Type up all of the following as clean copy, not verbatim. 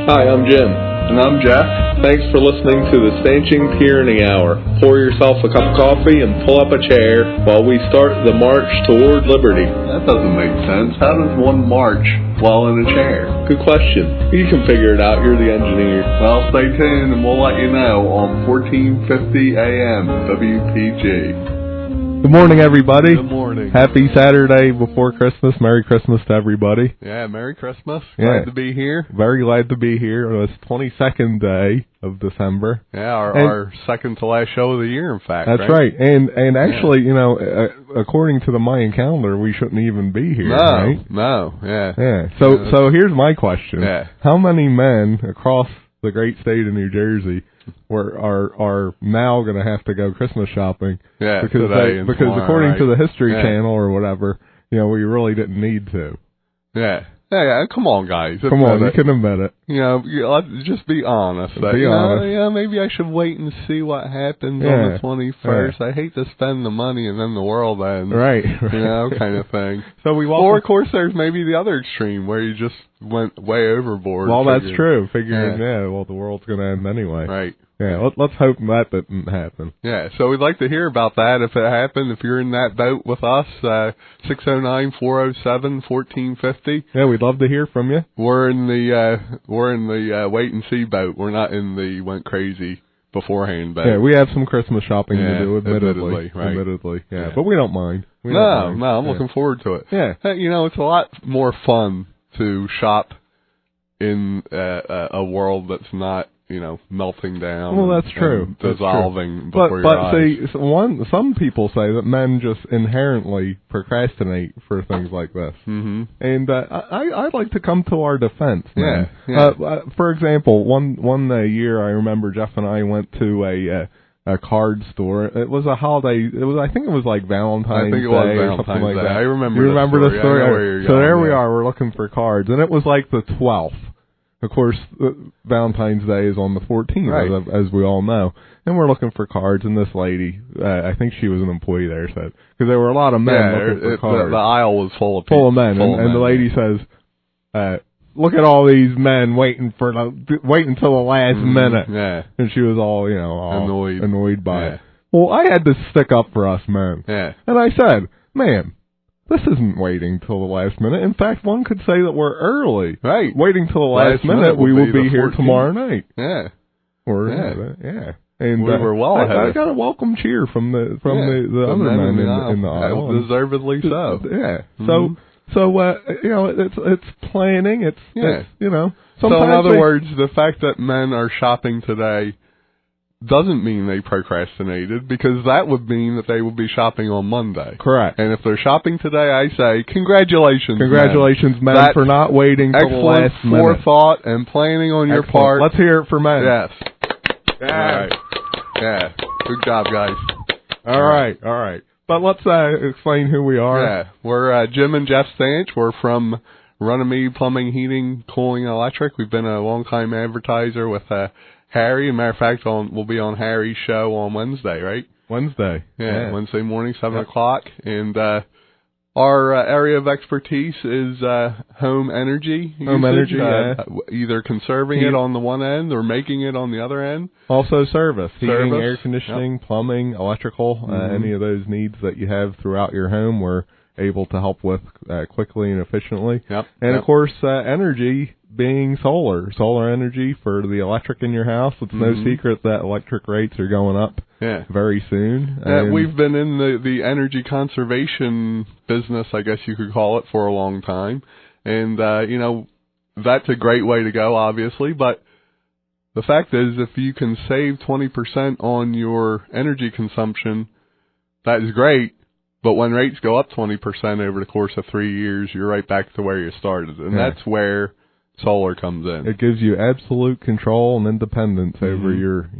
Hi, I'm Jim. And I'm Jeff. Thanks for listening to the Stanching Tyranny Hour. Pour yourself a cup of coffee and pull up a chair while we start the march toward liberty. That doesn't make sense. How does one march while in a chair? Good question. You can figure it out. You're the engineer. Well, stay tuned and we'll let you know on 1450 AM WPG. Good morning, everybody. Good morning. Happy Saturday before Christmas. Merry Christmas to everybody. Yeah, Merry Christmas. Yeah. Glad to be here. Very glad to be here on this 22nd day of December. Yeah, our second to last show of the year, in fact. That's right. And actually, you know, according to the Mayan calendar, we shouldn't even be here, right? No, yeah. Yeah. So here's my question. Yeah. How many men across the great state of New Jersey are now going to have to go Christmas shopping? Yeah, because according to the History Channel or whatever, you know, we really didn't need to. Yeah. Yeah, come on, guys. Come on, you can admit it. You know, let's just be honest. Be honest. Yeah, maybe I should wait and see what happens on the 21st. I hate to spend the money and then the world ends. Right. You know, kind of thing. So or, of course, there's maybe the other extreme where you just went way overboard. Well, that's true. Figuring, well, the world's going to end anyway. Right. Yeah, let's hope that didn't happen. Yeah, so we'd like to hear about that if it happened. If you're in that boat with us, 609-407-1450. Yeah, we'd love to hear from you. We're in the wait and see boat. We're not in the went crazy beforehand boat. Yeah, we have some Christmas shopping to do, admittedly. Right. Admittedly, yeah. But we don't mind. I'm looking forward to it. Yeah. Hey, you know, it's a lot more fun to shop in a world that's not, you know, melting down. Well, that's true. Dissolving before your eyes. But see, some people say that men just inherently procrastinate for things like this. Mm-hmm. And I'd like to come to our defense. Yeah. For example, one year I remember Jeff and I went to a card store. It was a holiday. I think it was like Valentine's Day or something like that. I remember. You remember the story? I know where you're so going, there we are. We're looking for cards, and it was like the 12th. Of course, Valentine's Day is on the 14th, right, as we all know. And we're looking for cards, and this lady, I think she was an employee there, said, because there were a lot of men looking for cards. The aisle was full of men. And the lady says, look at all these men wait until the last minute. Yeah. And she was all, annoyed by it. Well, I had to stick up for us men. Yeah. And I said, ma'am, this isn't waiting till the last minute. In fact, one could say that we're early. Right. Waiting till the last minute, we will be here tomorrow night. Yeah. And we were well ahead. I got a welcome cheer from the other men in the aisle. Deservedly so. Yeah. Mm-hmm. So it's planning. It's you know. So in other words, the fact that men are shopping today doesn't mean they procrastinated, because that would mean that they would be shopping on Monday. Correct. And if they're shopping today, I say congratulations, men, for not waiting till the last minute. Excellent forethought and planning on your part. Let's hear it for men. Yes. All right. Yeah. Good job, guys. All right. But let's explain who we are. Yeah. We're Jim and Jeff Stanch. We're from Runnymede Plumbing, Heating, Cooling, Electric. We've been a long-time advertiser with Harry. As a matter of fact, we'll be on Harry's show on Wednesday, right? Wednesday. Yeah. Wednesday morning, 7 o'clock. And our area of expertise is home energy. Either conserving it on the one end or making it on the other end. Also heating, air conditioning, plumbing, electrical, any of those needs that you have throughout your home, we're able to help with quickly and efficiently. Yep. And, of course, energy being solar energy for the electric in your house. It's no secret that electric rates are going up very soon. We've been in the energy conservation business, I guess you could call it, for a long time. And, that's a great way to go, obviously. But the fact is, if you can save 20% on your energy consumption, that is great. But when rates go up 20% over the course of 3 years, you're right back to where you started. And that's where solar comes in. It gives you absolute control and independence over your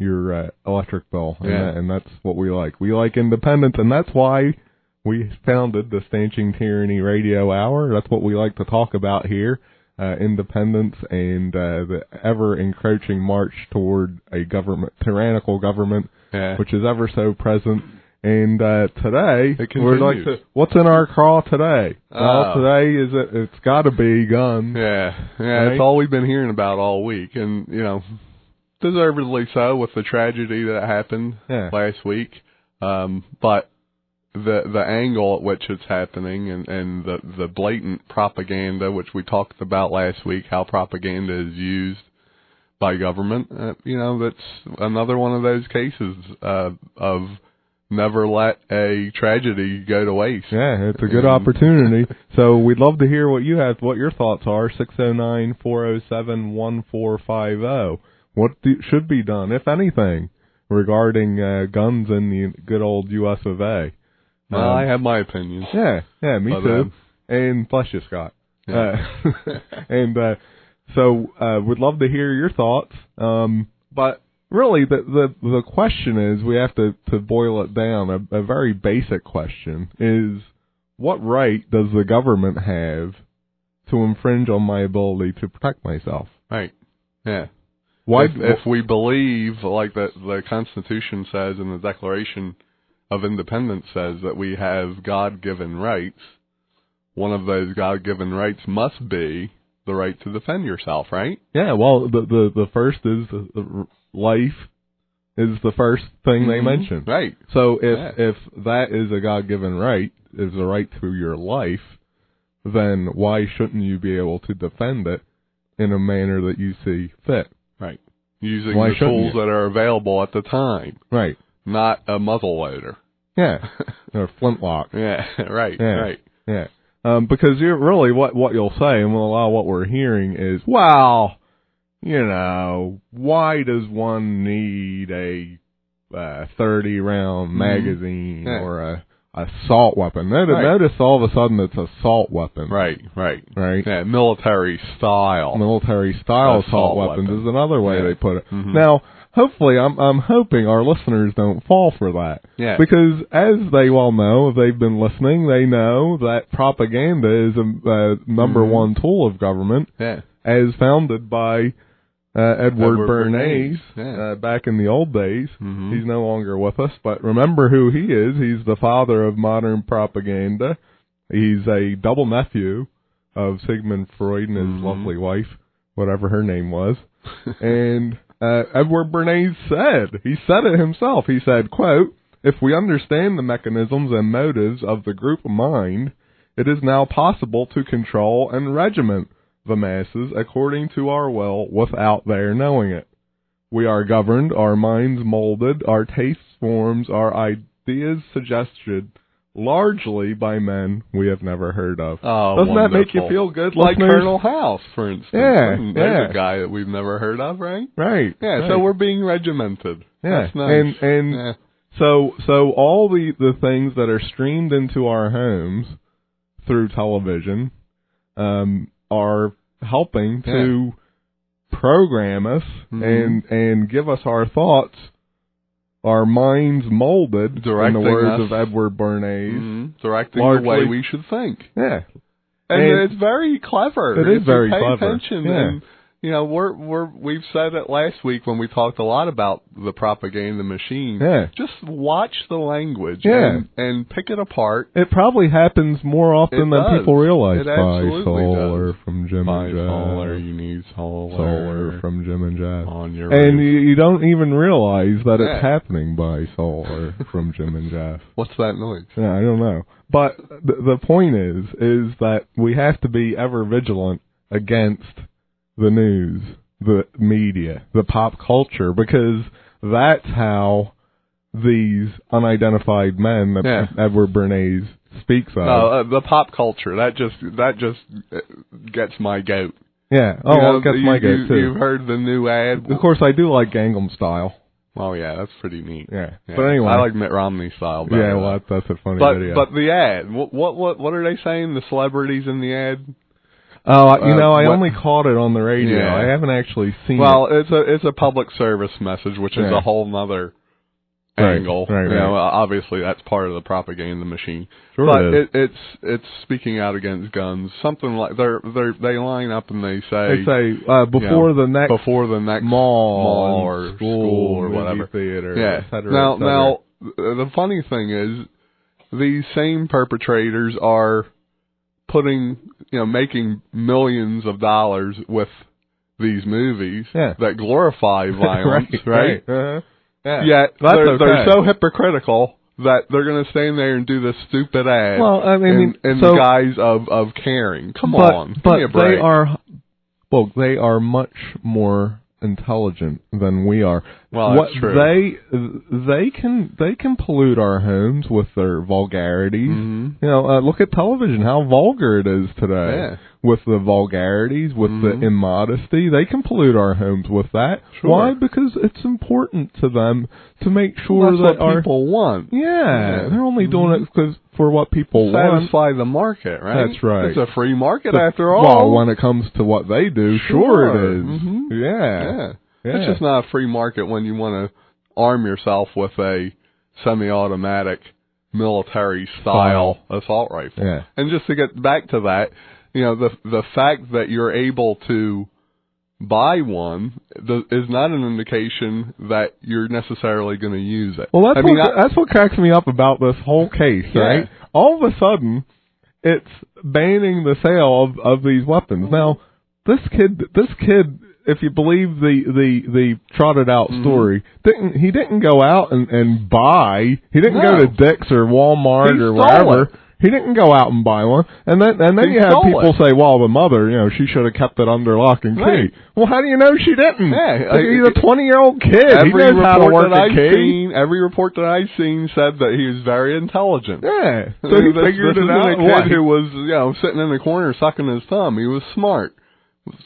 electric bill. And that's what we like. We like independence, and that's why we founded the Stanching Tyranny Radio Hour. That's what we like to talk about here. Independence and the ever-encroaching march toward a tyrannical government, which is ever so present And today, it we're like, what's in our craw today? Well, today it's got to be guns. Yeah, right? It's all we've been hearing about all week, and deservedly so with the tragedy that happened last week. But the angle at which it's happening and the blatant propaganda, which we talked about last week, how propaganda is used by government, that's another one of those cases of never let a tragedy go to waste. Yeah, it's a good opportunity. So we'd love to hear what your thoughts are. 609-407-1450. What should be done, if anything, regarding guns in the good old U.S. of A.? Well, I have my opinions. Yeah, me too. And bless you, Scott. Yeah. So we'd love to hear your thoughts. But really, the question is, we have to boil it down. A very basic question is, what right does the government have to infringe on my ability to protect myself? Right. Yeah. Why? If we believe, like the Constitution says and the Declaration of Independence says, that we have God-given rights, one of those God-given rights must be the right to defend yourself, right? Yeah, well, the first is life is the first thing they mention. Right. So if that is a God-given right, is a right to your life, then why shouldn't you be able to defend it in a manner that you see fit? Right. Using the tools that are available at the time. Right. Not a muzzle loader. Yeah. Or a flintlock. Yeah, right, yeah. right. Yeah. Because you're really what you'll say, and a lot of what we're hearing is, well, why does one need a 30-round magazine or a assault weapon? Notice all of a sudden it's assault weapon. Right. Yeah, military style. Military style assault weapons is another way they put it. Mm-hmm. Now, hopefully, I'm hoping our listeners don't fall for that. Yeah. Because as they well know, if they've been listening, they know that propaganda is a number one tool of government, as founded by Edward Bernays back in the old days. Mm-hmm. He's no longer with us, but remember who he is. He's the father of modern propaganda. He's a double nephew of Sigmund Freud and his lovely wife, whatever her name was. And Edward Bernays said it himself. He said, quote, "If we understand the mechanisms and motives of the group mind, it is now possible to control and regiment the masses according to our will without their knowing it. We are governed, our minds molded, our tastes formed, our ideas suggested largely by men we have never heard of." Oh, doesn't wonderful. that make you feel good, like listeners? Colonel House, for instance. There's a guy that we've never heard of, right? Right. Yeah, right. So we're being regimented. Yeah. That's nice. And so all the things that are streamed into our homes through television are helping to program us and give us our thoughts, our minds molded, directing in the words us, of Edward Bernays, directing largely, the way we should think. Yeah, and it's very clever. It is very pay clever. Attention yeah. And we've said it last week when we talked a lot about the propaganda machine. Yeah. Just watch the language and pick it apart. It probably happens more often than people realize. It absolutely Solar does. from Jim and Jeff. Solar, you need solar from Jim and Jeff. On your and roof. you don't even realize that it's happening by solar from Jim and Jeff. What's that noise? Yeah, I don't know. But the point is that we have to be ever vigilant against the news, the media, the pop culture, because that's how these unidentified men that Edward Bernays speaks of. No, the pop culture, that just gets my goat. Yeah. Oh, it gets my goat too. You've heard the new ad. Of course, I do like Gangnam Style. Oh yeah, that's pretty neat. Yeah. But anyway, I like Mitt Romney style better. Yeah, well, that's a funny video. But the ad, what are they saying? The celebrities in the ad? Oh, I only caught it on the radio. Yeah. I haven't actually seen it. Well, it's a public service message, which is a whole nother angle. Right. Obviously that's part of the propaganda machine. Sure but it's speaking out against guns. Something like they line up and they say before the next mall or or school or whatever theater. Yeah. Et cetera, now the funny thing is, these same perpetrators are making millions of dollars with these movies that glorify violence, right? Uh-huh. Yeah. Yet they're so hypocritical that they're going to stand there and do this stupid ad. Well, I mean, in the guise of caring. Come on, but give me a break. they are much more intelligent than we are. Well, that's true. They can pollute our homes with their vulgarities. Mm-hmm. Look at television, how vulgar it is today. Yeah. With the vulgarities, with the immodesty, they can pollute our homes with that. Sure. Why? Because it's important to them to make sure that's what people want. Yeah, they're only doing it because for what people want. Satisfy the market, right? That's right. It's a free market after all. Well, when it comes to what they do, sure it is. Mm-hmm. Yeah. It's just not a free market when you want to arm yourself with a semi-automatic military-style assault rifle. Yeah. And just to get back to that, the fact that you're able to buy one is not an indication that you're necessarily going to use it. Well, that's what cracks me up about this whole case, right? All of a sudden, it's banning the sale of these weapons. Now, this kid, if you believe the trotted out story, he didn't go out and buy. He didn't go to Dick's or Walmart or wherever. He didn't go out and buy one. And then you have people say, well, the mother, she should have kept it under lock and key. Right. Well, how do you know she didn't? Yeah, he's a 20-year-old kid. He knows how to work a key. Every report that I've seen said that he was very intelligent. Yeah. So he figured it out. A kid who was, sitting in the corner sucking his thumb. He was smart.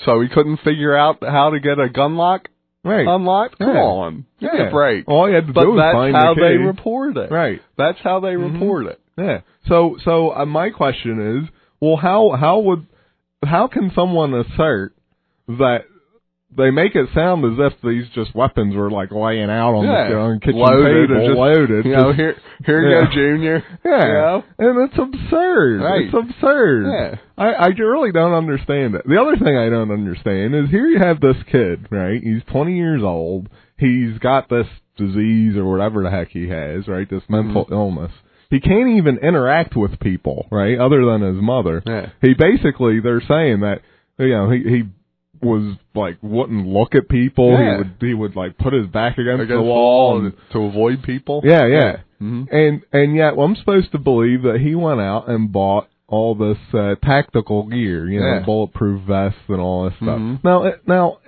So he couldn't figure out how to get a gun lock unlocked? Come on. Give me a break. All he had to do was find the key. That's how they report it. Right. That's how they report it. Yeah. So my question is, well, how can someone assert that they make it sound as if these just weapons were like laying out on the kitchen table, loaded. Here you go, Junior. Yeah, and it's absurd. Right. It's absurd. Yeah. I really don't understand it. The other thing I don't understand is here you have this kid, right? He's 20 years old. He's got this disease or whatever the heck he has, right? This mental illness. He can't even interact with people, right? Other than his mother. Yeah. He basically, they're saying that, he was like wouldn't look at people. Yeah. He would like put his back against the wall to avoid people. Yeah. Mm-hmm. And yet I'm supposed to believe that he went out and bought all this tactical gear, bulletproof vests and all this stuff. Mm-hmm. Now,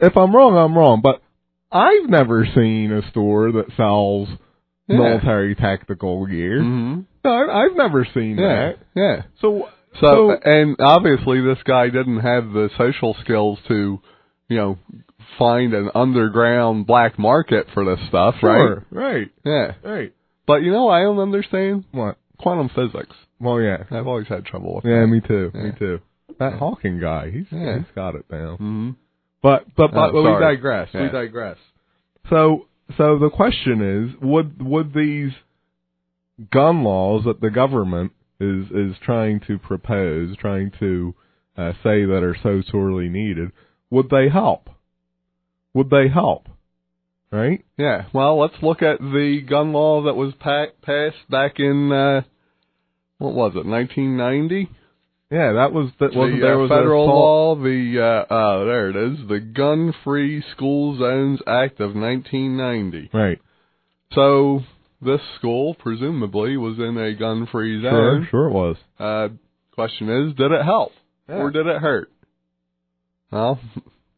if I'm wrong, I'm wrong. But I've never seen a store that sells military tactical gear. Mm-hmm. No, I've never seen that. Yeah. So, and obviously this guy didn't have the social skills to, find an underground black market for this stuff, sure, right? Yeah. Right. But I don't understand. What? Quantum physics. Well, yeah. I've always had trouble with that. Me too. Me too. That Hawking guy, he's got it down. Mm-hmm. But we digress. Yeah. We digress. So the question is, would these gun laws that the government is trying to propose, trying to say that are so sorely needed, would they help? Would they help? Right? Yeah. Well, let's look at the gun law that was passed back in, what was it, 1990? Yeah, that was there was federal law. There it is, the Gun-Free School Zones Act of 1990. Right. So this school presumably was in a gun-free zone. Sure it was. Question is, did it help or did it hurt? Well,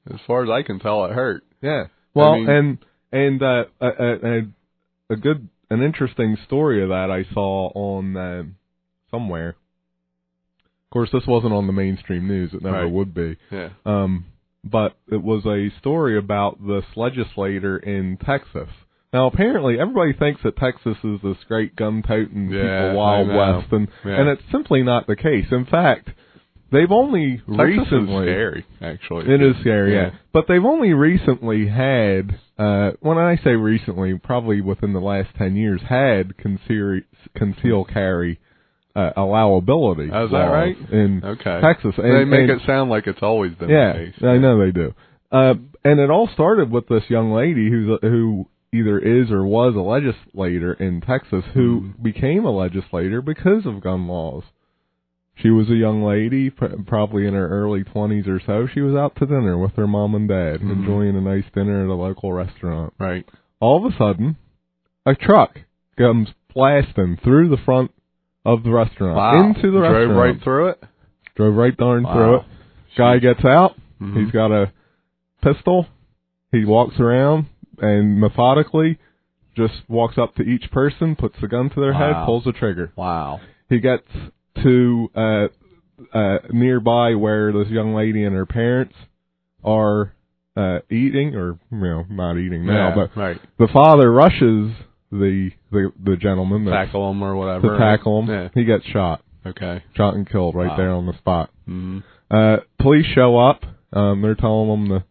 as far as I can tell, it hurt. Yeah. Well, an interesting story of that I saw on somewhere. Of course, this wasn't on the mainstream news. It never would be. Yeah. But it was a story about this legislator in Texas. Now, apparently, everybody thinks that Texas is this great gun-toting people Wild West, and it's simply not the case. In fact, they've only recently... Texas is scary, actually. It is scary, yeah. But they've only recently had, when I say recently, probably within the last 10 years, had concealed carry allowability. Is that right? In Texas. And they make it sound like it's always been the case. I know they do. And it all started with this young lady who either is or was a legislator in Texas who became a legislator because of gun laws. She was a young lady, probably in her early 20s or so. She was out to dinner with her mom and dad, enjoying a nice dinner at a local restaurant. Right. All of a sudden, a truck comes blasting through the front of the restaurant, into the restaurant. Drove right through it? Drove right darn through it. Guy gets out. He's got a pistol. He walks around and methodically just walks up to each person, puts the gun to their head, pulls the trigger. Wow. He gets to nearby where this young lady and her parents are eating, or not eating now, but the father rushes the gentleman tackle him or whatever to tackle him. Yeah. He gets shot. Okay. Shot and killed right there on the spot. Police show up. They're telling him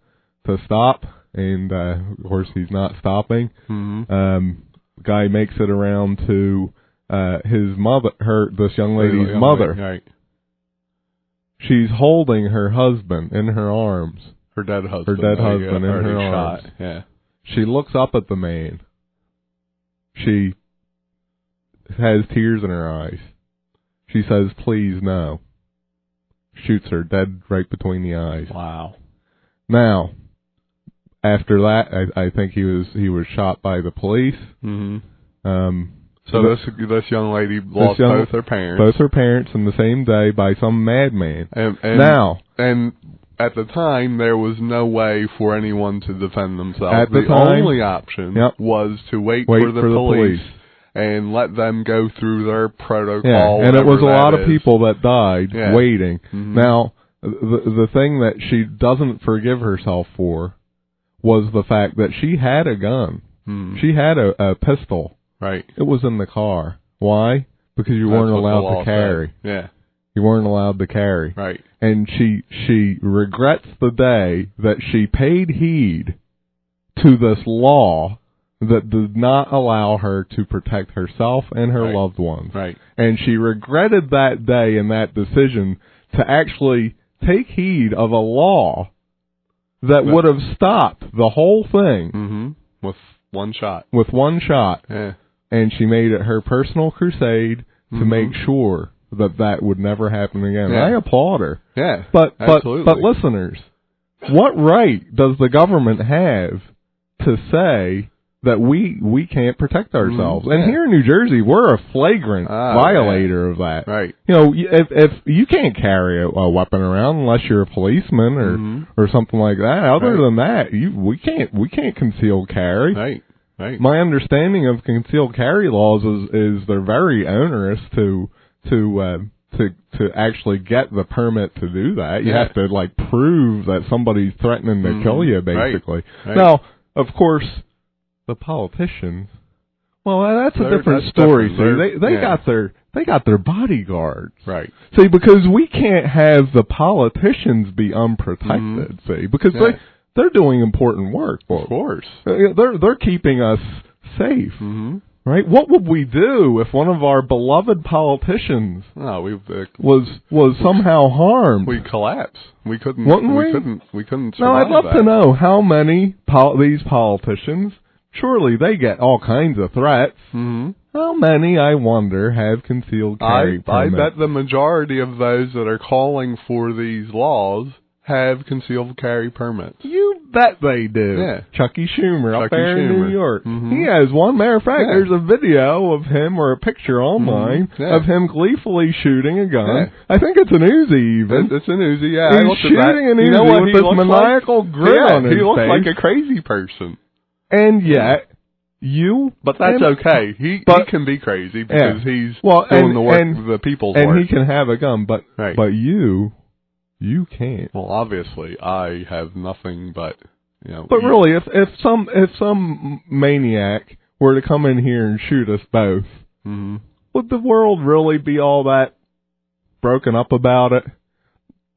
to stop, and of course he's not stopping. Guy makes it around to his mother, this young lady's mother. Right. She's holding her husband in her arms. Her dead husband. In her arms. Shot. Yeah. She looks up at the man. She has tears in her eyes. She says, "Please, no." Shoots her dead right between the eyes. Wow. Now, after that, I think he was shot by the police. So this young lady lost both her parents. Both her parents in the same day by some madman. And at the time, there was no way for anyone to defend themselves. The only option was to wait for the police and let them go through their protocol. Yeah, and it was a lot of people that died waiting. Now, the thing that she doesn't forgive herself for was the fact that she had a gun. She had a pistol. Right. It was in the car. Why? Because you weren't allowed to carry. Yeah. You weren't allowed to carry. Right. And she regrets the day that she paid heed to this law that did not allow her to protect herself and her loved ones. Right. And she regretted that day and that decision to actually take heed of a law that would have stopped the whole thing. With one shot. With one shot. Yeah. And she made it her personal crusade to make sure that would never happen again. Yeah. I applaud her. Yeah, but absolutely. Listeners, what right does the government have to say that we can't protect ourselves? And here in New Jersey, we're a flagrant violator of that. Right. If you can't carry a weapon around unless you're a policeman or something like that. Other than that, we can't conceal carry. Right. Right. My understanding of concealed carry laws is they're very onerous to actually get the permit to do that. You have to prove that somebody's threatening to kill you, basically. Right. Now, of course, the politicians. Well, that's a different story. See, they got their bodyguards. Right. See, because we can't have the politicians be unprotected. See, because they're doing important work. Of course. They're keeping us safe. Right? What would we do if one of our beloved politicians was somehow harmed? We'd collapse. We couldn't. We couldn't. Now, I'd love to know how many these politicians. Surely they get all kinds of threats. How many, I wonder, have concealed carry permits? I bet the majority of those that are calling for these laws have concealed carry permits. You bet they do. Yeah. Chucky Schumer up there in New York. Mm-hmm. He has one. Matter of fact, there's a video of him or a picture online of him gleefully shooting a gun. Yeah. I think it's an Uzi even. It's an Uzi, yeah. He's shooting an Uzi with this maniacal grin on his face. He looks like a crazy person. And yet... But that's okay. He can be crazy because he's doing the work, the people's work. And he can have a gun, but you can't. Well, obviously, I have nothing but, But really, if some maniac were to come in here and shoot us both, would the world really be all that broken up about it?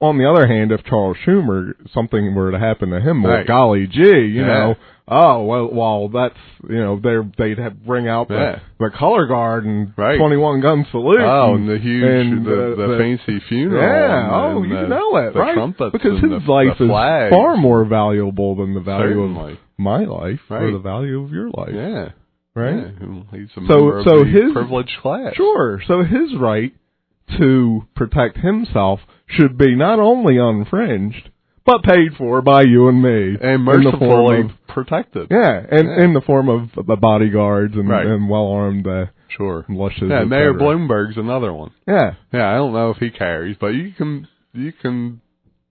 on the other hand, if Charles Schumer, something were to happen to him, well, right. golly gee, you know, oh, well, that's, you know, they'd have bring out the color guard and 21 gun salute. Oh, and the huge, and the fancy funeral. Yeah, and you know it, the right? Trumpets because and his life is flags. far more valuable than the value of my life right. or the value of your life. Yeah. Right? Yeah. He's a member of the his privileged class. Sure. So his right to protect himself should be not only unfringed, but paid for by you and me. And mercifully protected. Yeah, and in the form of the bodyguards and well-armed sure. militias. Yeah, Mayor Bloomberg's another one. Yeah. Yeah, I don't know if he carries, but you can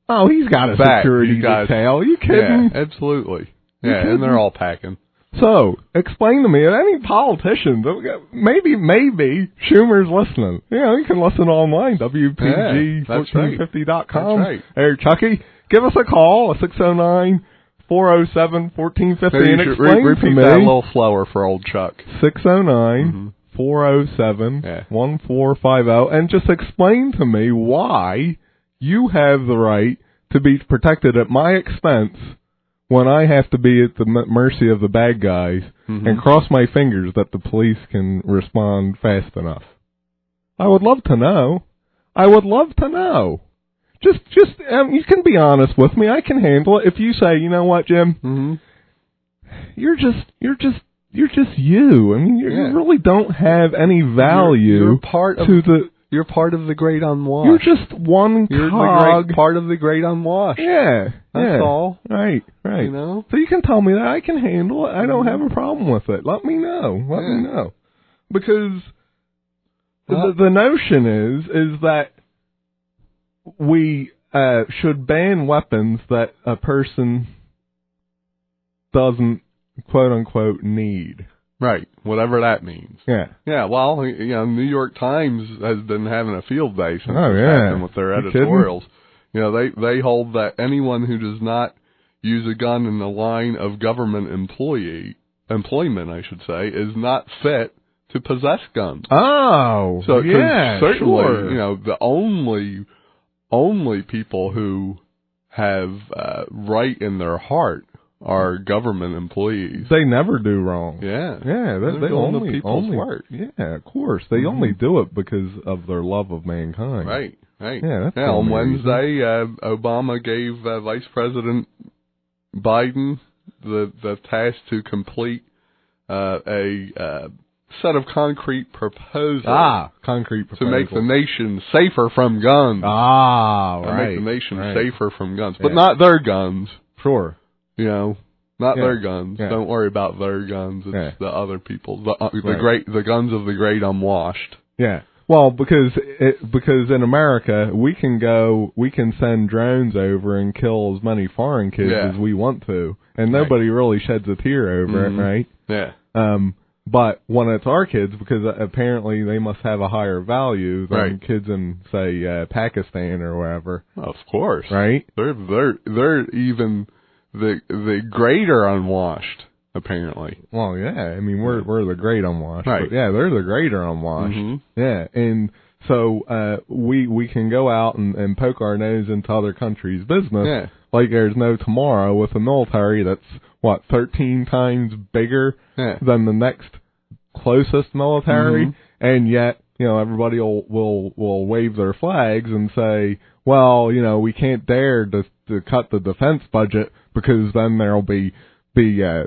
Oh, he's got a security detail. Are you kidding? Yeah, absolutely. Yeah, and they're all packing. So, explain to me, any politicians, maybe Schumer's listening. You know, you can listen online, WPG1450.com. That's right. Hey, Chucky, give us a call, 609-407-1450, and explain repeat to me. that a little slower for old Chuck. 609-407-1450, and just explain to me why you have the right to be protected at my expense when I have to be at the mercy of the bad guys and cross my fingers that the police can respond fast enough. I would love to know. Just you can be honest with me. I can handle it. If you say, you know what, Jim, you're just you. I mean, you really don't have any value. You're part of You're part of the great unwashed. You're just one cog. Part of the great unwashed. Yeah. That's all. Right. You know? So you can tell me that. I can handle it. I don't have a problem with it. Let me know. Let me know. Because the notion is that we should ban weapons that a person doesn't, quote unquote, need. Right, whatever that means. Yeah. Yeah, well, you know, New York Times has been having a field day since happened with their editorials. You know, they hold that anyone who does not use a gun in the line of government employment, I should say, is not fit to possess guns. Oh, so yeah, certainly, sure. You know, the only people who have right in their heart are government employees. They never do wrong. Yeah. Yeah, they only people's work. Yeah, of course. They only do it because of their love of mankind. Right. Yeah, that's on Wednesday, Obama gave Vice President Biden the task to complete a set of concrete proposals. Concrete proposals. To make the nation safer from guns. Right. To make the nation safer from guns. But not their guns. Sure. You know, not their guns. Yeah. Don't worry about their guns. It's the other people. The guns of the great unwashed. Yeah. Well, because in America we can send drones over and kill as many foreign kids as we want to, and nobody really sheds a tear over it, right? Yeah. But when it's our kids, because apparently they must have a higher value than kids in, say, Pakistan or wherever. Of course. Right? They're even the greater unwashed, apparently. Well, yeah. I mean, we're the great unwashed. Right. But yeah, they're the greater unwashed. Yeah. And so we can go out and poke our nose into other countries' business like there's no tomorrow with a military that's, 13 times bigger than the next closest military, and yet, you know, everybody will wave their flags and say, well, you know, we can't dare to cut the defense budget because then there'll be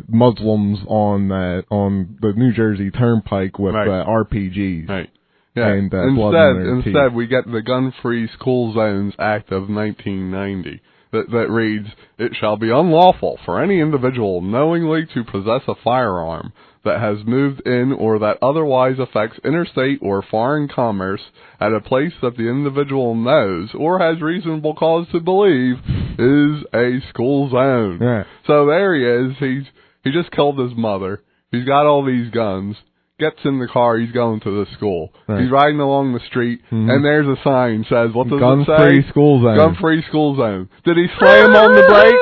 Muslims on the New Jersey Turnpike with RPGs. Right. Yeah. And instead we get the Gun-Free School Zones Act of 1990. That reads, it shall be unlawful for any individual knowingly to possess a firearm that has moved in or that otherwise affects interstate or foreign commerce at a place that the individual knows or has reasonable cause to believe is a school zone. Yeah. So there he is. He just killed his mother. He's got all these guns. Gets in the car, he's going to the school. Right. He's riding along the street, and there's a sign says, what does it say? Gun-free school zone. Gun-free school zone. Did he slam on the brakes?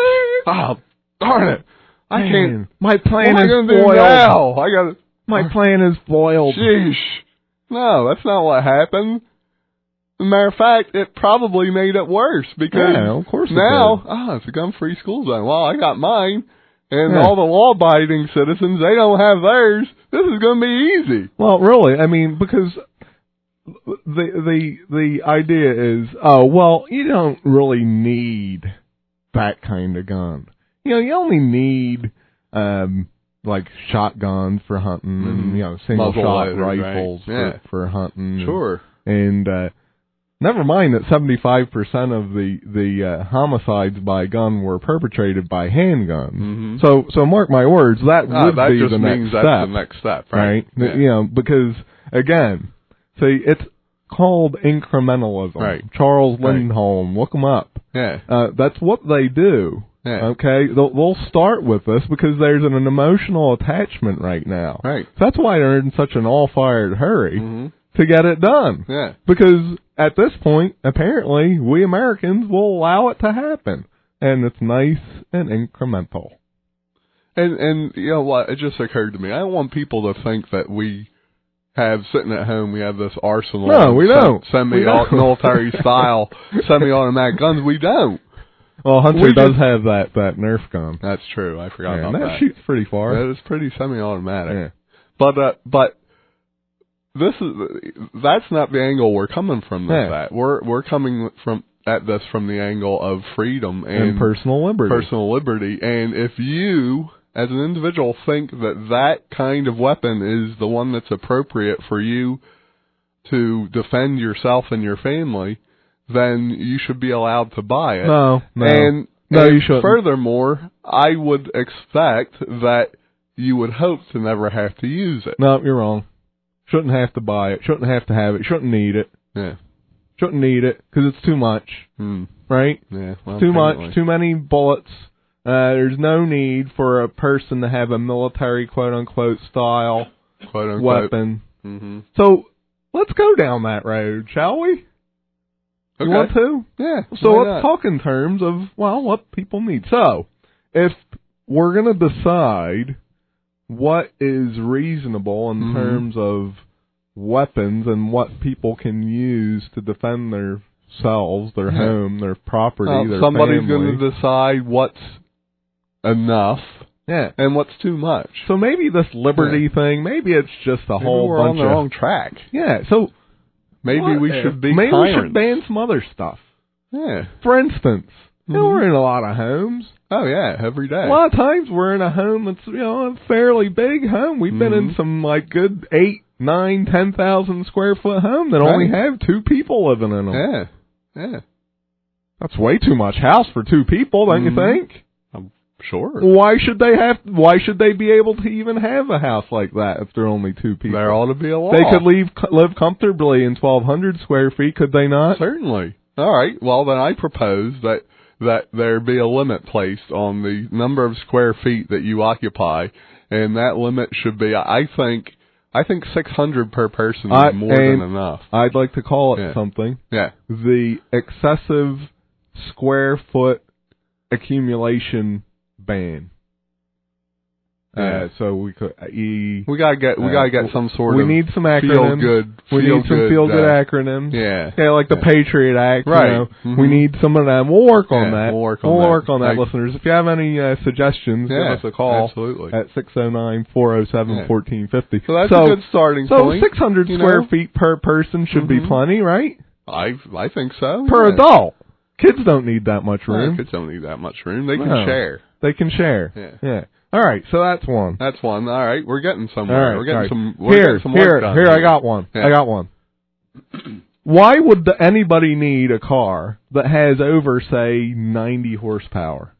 Oh, darn it. I can't. My plan is foiled. My plan is foiled. Sheesh. No, that's not what happened. As a matter of fact, it probably made it worse because of course now, it's a gun-free school zone. Well, I got mine, and all the law-abiding citizens, they don't have theirs. This is going to be easy. Well, really, I mean, because the idea is, you don't really need that kind of gun. You only need like shotguns for hunting and single shot rifles for hunting. Sure. And never mind that 75% of the homicides by gun were perpetrated by handguns. So mark my words, that would be the next step. That's the next step, right? Yeah. Because again, see, it's called incrementalism. Right. Charles Lindholm, look them up. Yeah. That's what they do. Yeah. Okay, they'll start with this because there's an emotional attachment right now. Right. That's why they're in such an all-fired hurry to get it done. Yeah. Because at this point, apparently, we Americans will allow it to happen, and it's nice and incremental. And you know what? It just occurred to me. I don't want people to think that we have sitting at home. We have this arsenal. No, we don't. Military style semi-automatic guns. We don't. Well, Hunter does have that Nerf gun. That's true. I forgot about that. That shoots pretty far. That is pretty semi-automatic. Yeah. But that's not the angle we're coming from. We're coming at this from the angle of freedom and personal liberty. Personal liberty, and if you, as an individual, think that kind of weapon is the one that's appropriate for you to defend yourself and your family, then you should be allowed to buy it. No, and you shouldn't. Furthermore, I would expect that you would hope to never have to use it. No, you're wrong. Shouldn't have to buy it. Shouldn't have to have it. Shouldn't need it. Yeah. Shouldn't need it because it's too much. Right? Yeah. Well, too much. Too many bullets. There's no need for a person to have a military quote-unquote style weapon. So let's go down that road, shall we? Okay. You want to? Yeah. So let's talk in terms of, what people need. So, if we're going to decide what is reasonable in terms of weapons and what people can use to defend themselves, their home, their property, their somebody's family. going to decide what's enough and what's too much. So maybe this liberty thing, maybe it's just a whole we're bunch on the wrong track. Yeah, so maybe we should be Maybe tyrants. we should ban some other stuff. Yeah. For instance, we're in a lot of homes. Oh, yeah, every day. A lot of times we're in a home that's, a fairly big home. We've been in some, good 8, 9, 10,000 square foot home that only have 2 people living in them. Yeah, yeah. That's way too much house for 2 people, don't you think? I'm sure. Why should they be able to even have a house like that if they're only 2 people? There ought to be a law. They could live comfortably in 1,200 square feet, could they not? Certainly. All right. Well, then I propose that there be a limit placed on the number of square feet that you occupy, and that limit should be, I think 600 per person is more than enough. I'd like to call it something. Yeah. The excessive square foot accumulation ban. So we could we gotta get some sort of. We need some acronyms. We need some feel good acronyms. Yeah. Like the Patriot Act. Right. We need some of them. We'll work on that. We'll work on that, listeners. If you have any suggestions, give us a call. Absolutely. At 609-407-1450. So that's a good starting point. So 600 square feet per person should be plenty, right? I think so. Per adult. Kids don't need that much room. Kids don't need that much room. They can share. They can share. Yeah. All right, so that's one. That's one. All right, we're getting somewhere. Right, we're getting some. Here, I got one. Yeah. I got one. Why would anybody need a car that has over, say, 90 horsepower?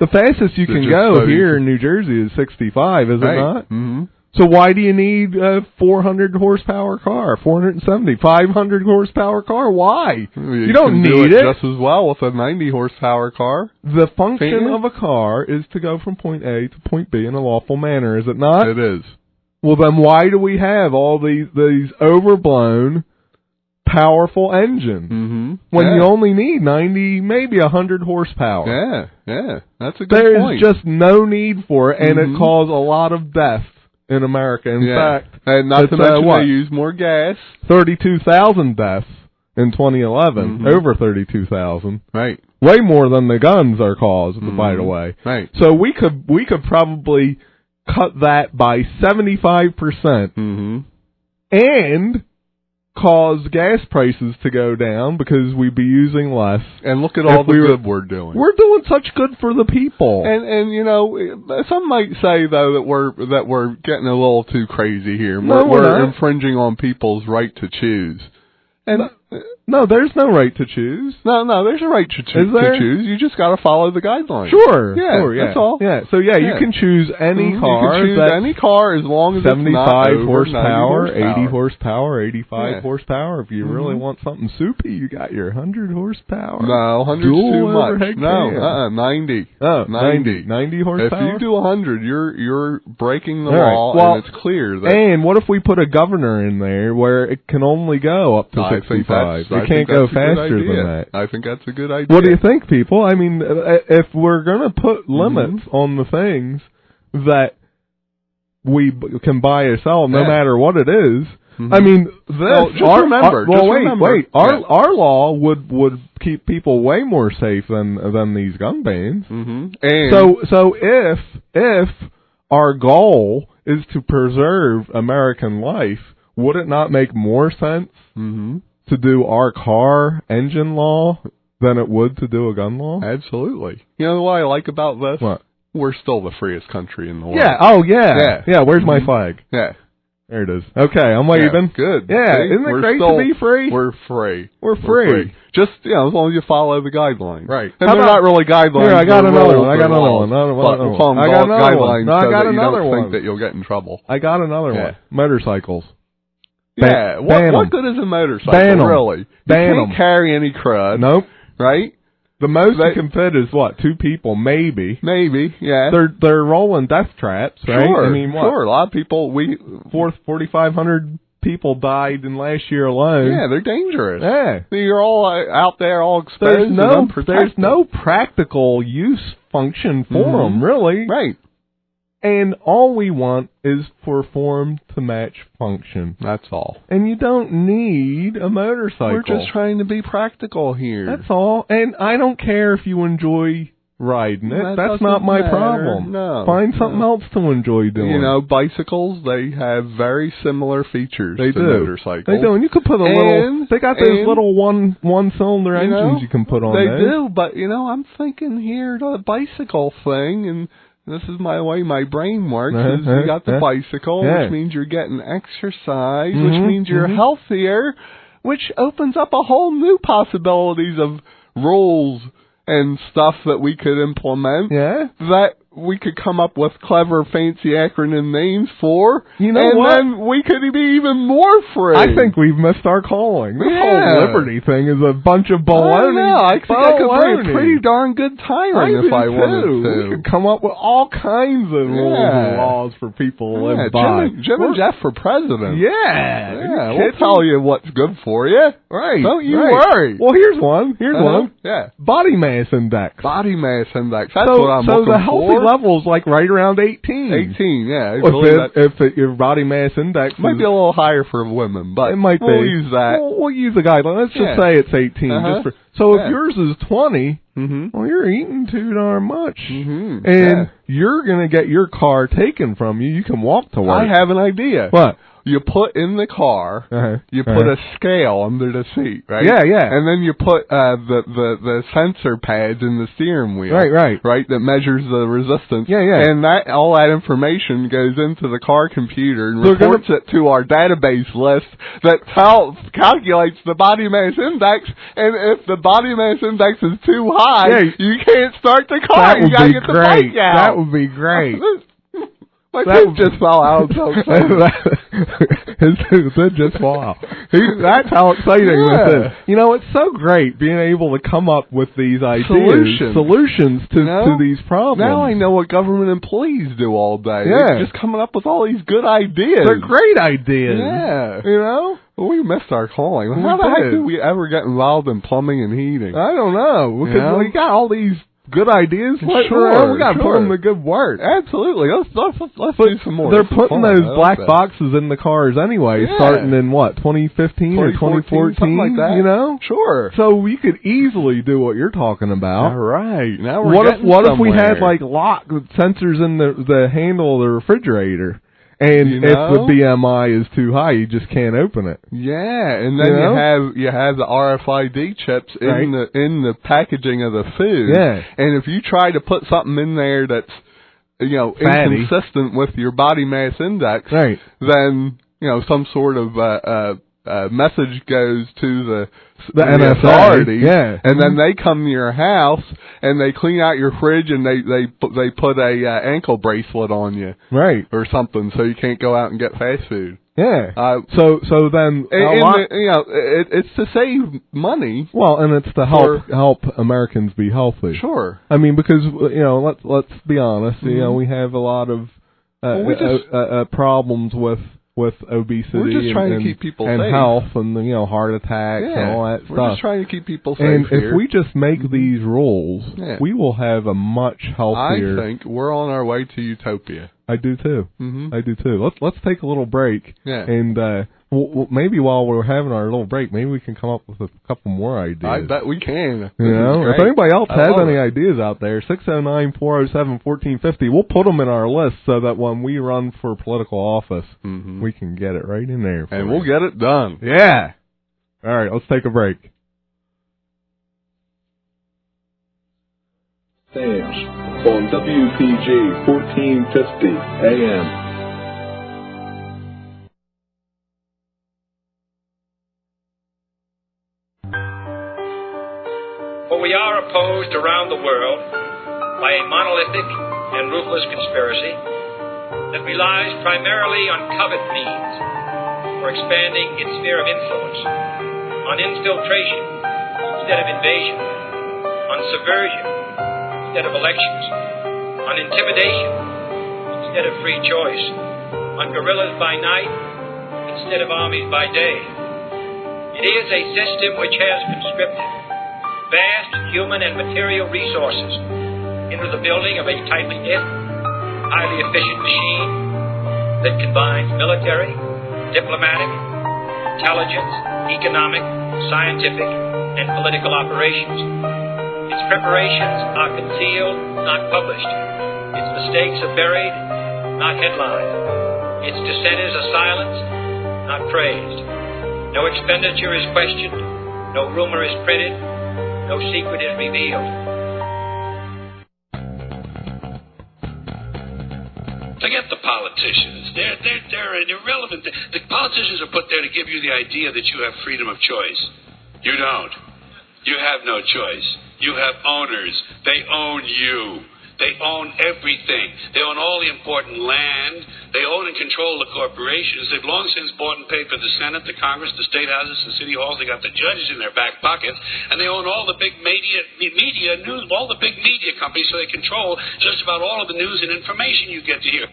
The fastest you can go here in New Jersey is 65, is it not? Mm-hmm. So why do you need a 400 horsepower car, 470, 500 horsepower car? Why? You don't need it. Just as well with a 90 horsepower car. The function of a car is to go from point A to point B in a lawful manner, is it not? It is. Well, then why do we have all these overblown, powerful engines when you only need 90, maybe 100 horsepower? Yeah. That's a good point. There's just no need for it, and it caused a lot of death in America. In fact, and not to mention they use more gas. 32,000 deaths in 2011, over 32,000. Right. Way more than the guns are caused, by the way. Right. So we could probably cut that by 75%, and cause gas prices to go down because we'd be using less. And look at all the good we're doing. We're doing such good for the people. And you know, some might say though that we're getting a little too crazy here. No, we're infringing on people's right to choose. And no, there's no right to choose. No, there's a right to choose. You just got to follow the guidelines. Sure, yeah, that's all. Yeah, so you can choose any car. You can choose any car as long as 75 it's not over horsepower, 90 80 horsepower, 85 horsepower. If you really want something soupy, you got your 100 horsepower. No, 100's too much. No, 90. Oh, 90 horsepower. If you do 100, you're breaking the law, and it's clear. And what if we put a governor in there where it can only go up to 65? You can't go faster than that. I think that's a good idea. What do you think, people? I mean, if we're going to put limits on the things that we can buy or sell, no matter what it is, I mean, remember. Our law would keep people way more safe than these gun bans. And so if our goal is to preserve American life, would it not make more sense to do our car engine law than it would to do a gun law? Absolutely. You know what I like about this? What? We're still the freest country in the world. Yeah. Oh, yeah. Yeah. Where's my flag? Yeah. There it is. Okay, I'm waving. Good. Yeah. See? Isn't it great to be free? We're free. We're free. Just, as long as you follow the guidelines. Right. And they're not really guidelines. Here, I got another one. I got another one. We'll call them guidelines no, I got so that another you don't one. think that you'll get in trouble. I got another one. Motorcycles. Yeah. What good is a motorcycle, really? You can't carry any crud. Nope. Right? The most you can fit is what? 2 people, maybe. Maybe, yeah. They're rolling death traps, right? Sure, I mean, what? Sure. A lot of people, 4,500 people died in last year alone. Yeah, they're dangerous. Yeah. You're all out there, all exposed. There's no practical use function for them, really. Right. And all we want is for form to match function. That's all. And you don't need a motorcycle. We're just trying to be practical here. That's all. And I don't care if you enjoy riding it. That's not my problem. No. Find something else to enjoy doing. Bicycles, they have very similar features to motorcycles. They do. And you could put they got those little one-cylinder engines you can put on there. They do, but, I'm thinking here, the bicycle thing, and this is my way my brain works, is you got the bicycle, which means you're getting exercise, which means you're healthier, which opens up a whole new possibilities of rules and stuff that we could implement that we could come up with clever, fancy acronym names for. You know what? And then we could be even more free. I think we've missed our calling. This whole liberty thing is a bunch of baloney. I think I could be a pretty darn good tyrant if I wanted to. We could come up with all kinds of rules and laws for people to live by. Jim and Jeff for president. Yeah. We'll tell you what's good for you. Right. Don't you worry. Well, here's one. Yeah. Body mass index. Body mass index. That's what I'm looking for. So the healthy level's like right around 18. 18, yeah. If your body mass index might be a little higher for women, but it might we'll use that. We'll use a guideline. Let's just say it's 18. If yours is 20, well, you're eating too darn much. And you're going to get your car taken from you. You can walk to work. I have an idea. What? You put in the car, you put a scale under the seat, right? Yeah. And then you put the sensor pads in the steering wheel. Right, that measures the resistance. Yeah. And all that information goes into the car computer and reports it to our database list that calculates the body mass index, and if the body mass index is too high, you can't start the car. You gotta get the bike out. That would be great. My tooth just fell out. His tooth did just fall out. That's how exciting this is. It's so great being able to come up with these ideas, solutions to these problems. Now I know what government employees do all day. Yeah. They're just coming up with all these good ideas. They're great ideas. Yeah. Well, we missed our calling. How the heck did we ever get involved in plumbing and heating? I don't know. Because we got all these good ideas floating around. We got to put them to good work. Absolutely. Let's do some more. They're putting those black boxes in the cars anyway, starting in what, 2015 or 2014, something like that. You know? Sure. So we could easily do what you're talking about. All right. Now we're what if we had like lock sensors in the handle of the refrigerator? And if the BMI is too high, you just can't open it. Yeah, and then you have the RFID chips in the packaging of the food. Yeah. And if you try to put something in there that's fatty, inconsistent with your body mass index, then some sort of message goes to the NSA, authorities, and then they come to your house and they clean out your fridge and they put a ankle bracelet on you, or something, so you can't go out and get fast food. Yeah. So then it's to save money. Well, and it's to help Americans be healthy. Sure. I mean, because let's be honest. We have a lot of problems with obesity. We're just trying to keep people and safe. Health and heart attacks and all that stuff. We're just trying to keep people safe. And here. if we just make these rules, we will have a much healthier. I think we're on our way to utopia. I do too. Mm-hmm. I do too. Let's take a little break. Yeah. And maybe while we're having our little break, maybe we can come up with a couple more ideas. I bet we can. If anybody else has any ideas out there, 609-407-1450. We'll put them in our list so that when we run for political office, we can get it right in there. And we'll get it done. Yeah. All right, let's take a break. On WPG 1450 AM. For we are opposed around the world by a monolithic and ruthless conspiracy that relies primarily on covert means for expanding its sphere of influence, on infiltration instead of invasion, on subversion instead of elections, on intimidation instead of free choice, on guerrillas by night instead of armies by day. It is a system which has conscripted vast human and material resources into the building of a tightly knit, highly efficient machine that combines military, diplomatic, intelligence, economic, scientific, and political operations. Its preparations are concealed, not published. Its mistakes are buried, not headlined. Its dissenters are silenced, not praised. No expenditure is questioned, no rumor is printed, no secret is revealed. Forget the politicians. They're irrelevant. The politicians are put there to give you the idea that you have freedom of choice. You don't. You have no choice. You have owners. They own you. They own everything. They own all the important land. They own and control the corporations. They've long since bought and paid for the Senate, the Congress, the state houses, the city halls. They got the judges in their back pockets, and they own all the big media news, all the big media companies. So they control just about all of the news and information you get to hear.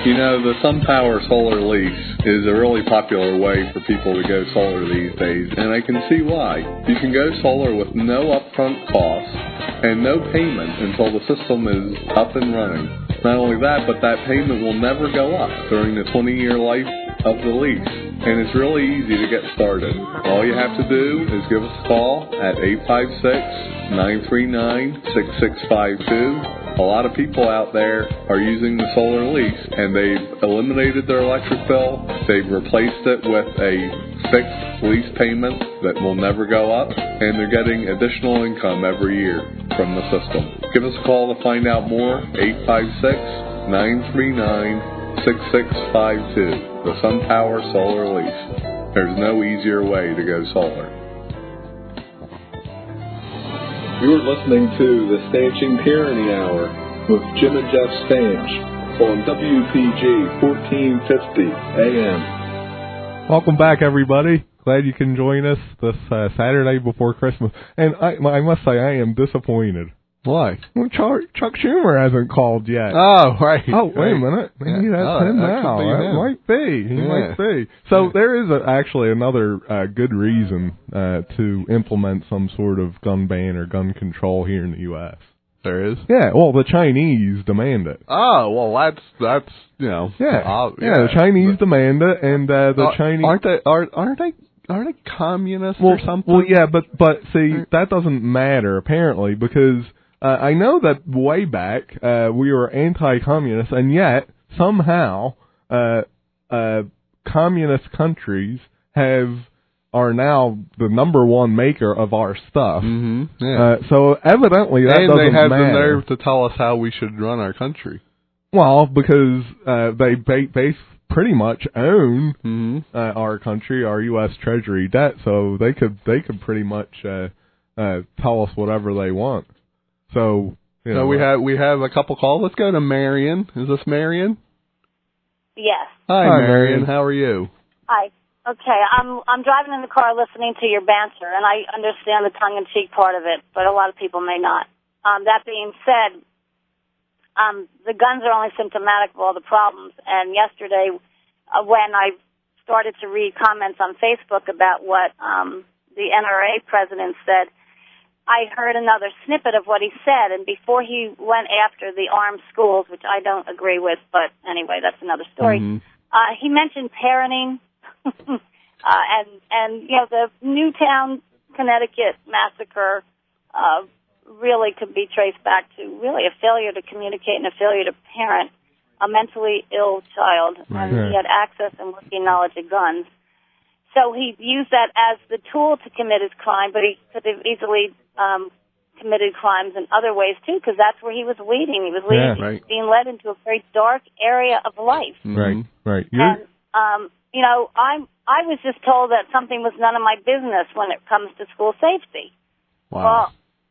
The SunPower solar lease is a really popular way for people to go solar these days, and I can see why. You can go solar with no upfront costs and no payment until the system is up and running. Not only that, but that payment will never go up during the 20-year life of the lease, and it's really easy to get started. All you have to do is give us a call at 856-939-6652. A lot of people out there are using the solar lease, and they've eliminated their electric bill. They've replaced it with a fixed lease payment that will never go up, and they're getting additional income every year from the system. Give us a call to find out more, 856-939-6652. The SunPower Solar Lease. There's no easier way to go solar. You're listening to the Stanching Tyranny Hour with Jim and Jeff Stanch on WPG 1450 AM. Welcome back, everybody. Glad you can join us this Saturday before Christmas. And I must say, I am disappointed Why? Well, Chuck Schumer hasn't called yet. Oh, right. Oh, wait a minute. Maybe that's him now. That might be. He might be. So there is actually another good reason to implement some sort of gun ban or gun control here in the U.S. There is? Yeah, well, the Chinese demand it. Oh, well, that's Yeah, the Chinese demand it, and the Chinese... Aren't they communists or something? Well, yeah, but see, that doesn't matter, apparently, because I know that way back we were anti-communist, and yet, somehow, communist countries are now the number one maker of our stuff. Mm-hmm. Yeah. So evidently that doesn't matter. And they have the nerve to tell us how we should run our country. Well, because they pretty much own our country, our U.S. Treasury debt, so they could pretty much tell us whatever they want. So we have a couple calls. Let's go to Marion. Is this Marion? Yes. Hi, Marion. How are you? Hi. Okay, I'm driving in the car listening to your banter, and I understand the tongue-in-cheek part of it, but a lot of people may not. That being said, the guns are only symptomatic of all the problems, and yesterday when I started to read comments on Facebook about what the NRA president said, I heard another snippet of what he said, and before he went after the armed schools, which I don't agree with, but anyway, that's another story, he mentioned parenting, and the Newtown, Connecticut massacre really could be traced back to really a failure to communicate and a failure to parent a mentally ill child. And he had access and working knowledge of guns. So he used that as the tool to commit his crime, but he could have easily committed crimes in other ways, too, because that's where he was leading. He was being led into a very dark area of life. Right. And, I was just told that something was none of my business when it comes to school safety. Wow. Well,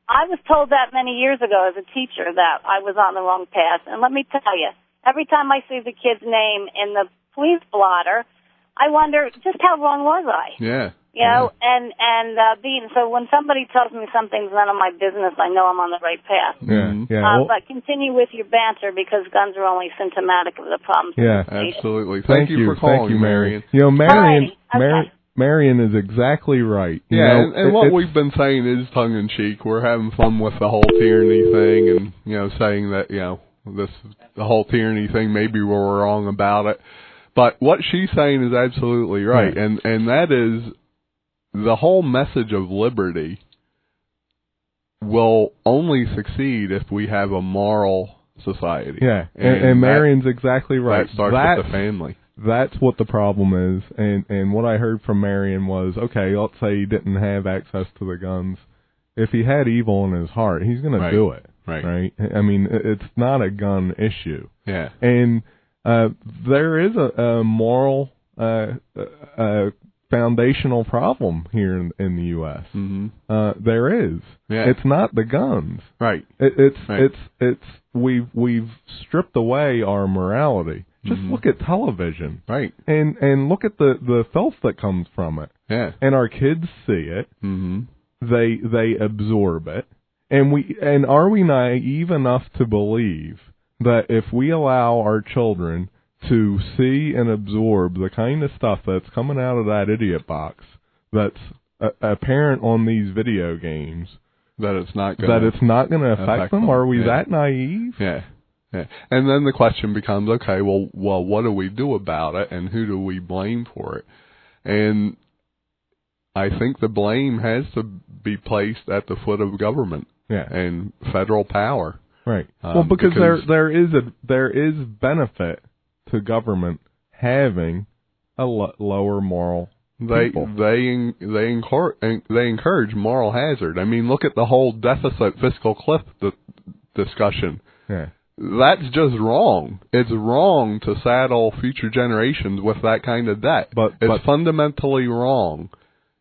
I was told that many years ago as a teacher that I was on the wrong path. And let me tell you, every time I see the kid's name in the police blotter, I wonder just how wrong was I? Yeah. So when somebody tells me something's none of my business, I know I'm on the right path. But continue with your banter because guns are only symptomatic of the problems. Yeah, absolutely. Thank you for calling, Marion. Marion is exactly right. And what we've been saying is tongue in cheek. We're having fun with the whole tyranny thing, and saying that the whole tyranny thing. Maybe we're wrong about it, but what she's saying is absolutely right, and that is. The whole message of liberty will only succeed if we have a moral society. Yeah, and Marion's exactly right. That starts with the family. That's what the problem is, and what I heard from Marion was, okay, let's say he didn't have access to the guns. If he had evil in his heart, he's going to do it, right? I mean, it's not a gun issue. Yeah. And there is a moral foundational problem here in the U.S. There is. Yeah. It's not the guns. Right. It's we've stripped away our morality. Just look at television. Right. And look at the filth that comes from it. Yeah. And our kids see it. They absorb it. And are we naive enough to believe that if we allow our children to see and absorb the kind of stuff that's coming out of that idiot box that's apparent on these video games, that it's not going to affect them? Are we that naive? Yeah. And then the question becomes, okay, well, what do we do about it, and who do we blame for it? And I think the blame has to be placed at the foot of government and federal power. Right. Because there is benefit to government having a lower moral people. They encourage moral hazard. I mean, look at the whole deficit fiscal cliff discussion. Yeah. That's just wrong. It's wrong to saddle future generations with that kind of debt. But it's fundamentally wrong.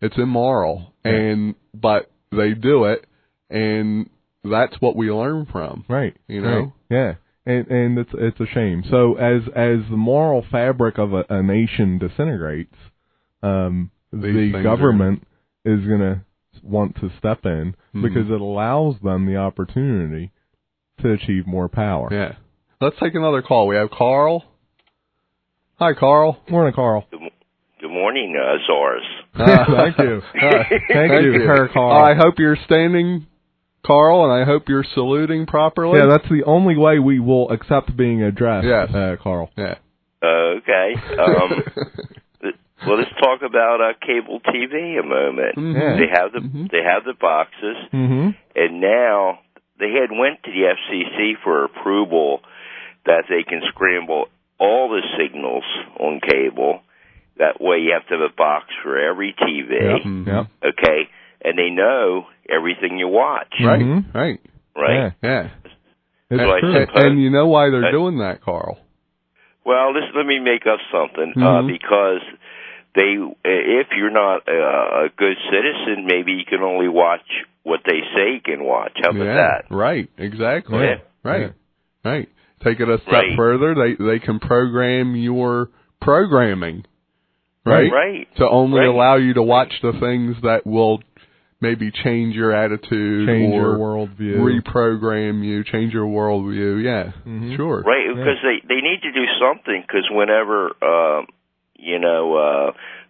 It's immoral. But they do it, and that's what we learn from. Right. Right. Yeah. And it's a shame. So as the moral fabric of a nation disintegrates, the government is going to want to step in because it allows them the opportunity to achieve more power. Yeah. Let's take another call. We have Carl. Hi, Carl. Morning, Carl. Good morning, Czars. Thank you. Thank you, Herr Carl. I hope you're standing, Carl, and I hope you're saluting properly. Yeah, that's the only way we will accept being addressed, Carl. Yeah. Okay. Well, let's talk about cable TV a moment. Mm-hmm. They have the boxes, and now they had went to the FCC for approval that they can scramble all the signals on cable. That way, you have to have a box for every TV. Yep. Okay, and they know everything you watch. Right. Yeah. So I suppose, and you know why they're doing that, Carl? Well, let me make up something because if you're not a good citizen, maybe you can only watch what they say you can watch. How about that? Right, exactly. Yeah. Right. Take it a step further. They can program your programming. Right. To only allow you to watch the things that will maybe change your attitude, change or your worldview, reprogram you, change your worldview. Yeah, sure. Right, because they need to do something. Because whenever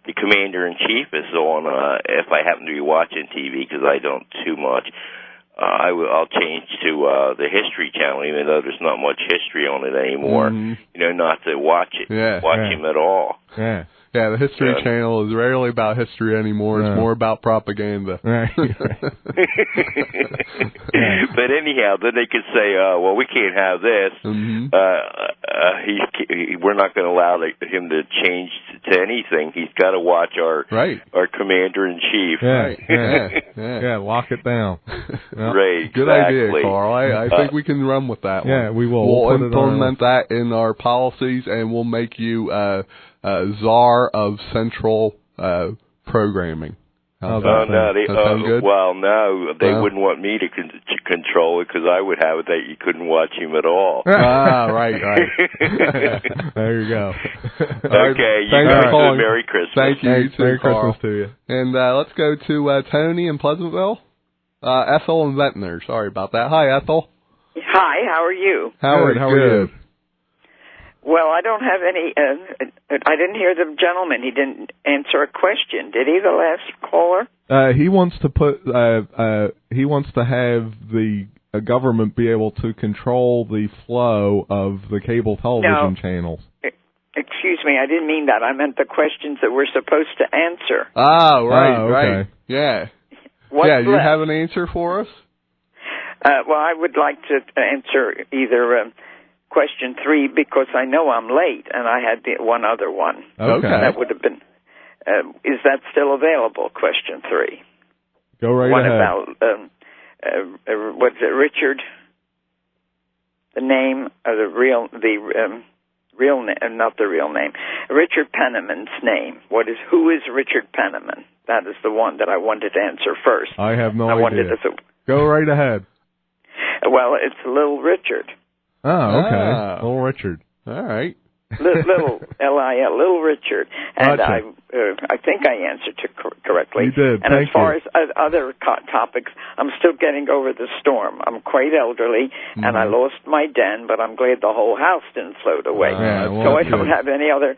the commander-in-chief is on, if I happen to be watching TV, because I don't too much, I'll change to the History Channel, even though there's not much history on it anymore. Not to watch it, watch him at all. Yeah, the History Channel is rarely about history anymore. It's more about propaganda. Right. But anyhow, then they could say, well, we can't have this. We're not going to allow him to change to anything. He's got to watch our commander-in-chief. Yeah, lock it down. Right, Good idea, Carl. I think we can run with that one. Yeah, we will. We'll implement that in our policies, and we'll make you czar of central programming. Well, no, they wouldn't want me to control it because I would have it that you couldn't watch him at all. Right. There you go. Okay, you guys have a Merry Christmas. Thank you. You too, Merry Carl. Christmas to you. And let's go to Tony in Pleasantville. Ethel and Ventnor. Sorry about that. Hi, Ethel. Hi, how are you? Howard, how are you? Well, I don't have any, I didn't hear the gentleman. He didn't answer a question. Did he, the last caller? He wants to have the government be able to control the flow of the cable television channels. Excuse me, I didn't mean that. I meant the questions that we're supposed to answer. Oh, right, okay. right. Yeah. What's you have an answer for us? Well, I would like to answer either question 3 because I know I'm late, and I had one other one. Okay. That would have been, is that still available, question 3? Go right ahead. One about, what's it, Richard? The name of the real name, not the real name, Richard Penniman's name. Who is Richard Penniman? That is the one that I wanted to answer first. I have no idea. Go right ahead. Well, it's Little Richard. Oh, okay. Little Richard. All right. Little L-I-L, Little Richard. And gotcha. I think I answered correctly. You did. And as far as other topics, I'm still getting over the storm. I'm quite elderly, and I lost my den, but I'm glad the whole house didn't float away. So I don't have any other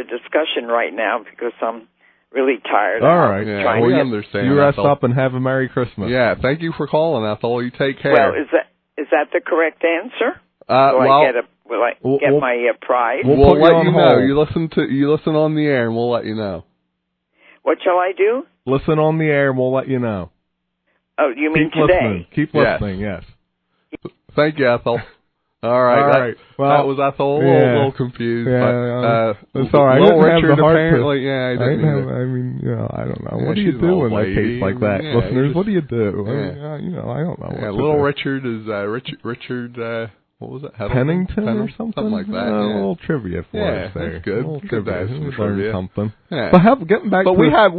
discussion right now because I'm really tired. All right. Yeah, we understand. You rest up and have a Merry Christmas. Yeah, thank you for calling, Ethel. You take care. Well, is that the correct answer? Will I get my prize? We'll let you know. You listen on the air, and we'll let you know. What shall I do? Listen on the air, and we'll let you know. Oh, you mean Keep today? Listening. Keep listening. Yes. Thank you, Ethel. All right. Well, that was Ethel. A little confused. Yeah, but, it's all right. Little Richard apparently. I don't know. What do you do in a case like that, listeners? What do you do? I don't know. Yeah, Little Richard is Richard. What was it? Pennington or something like that. A little trivia for us there. That's good. Good to learn something. Yeah. But getting back. But we have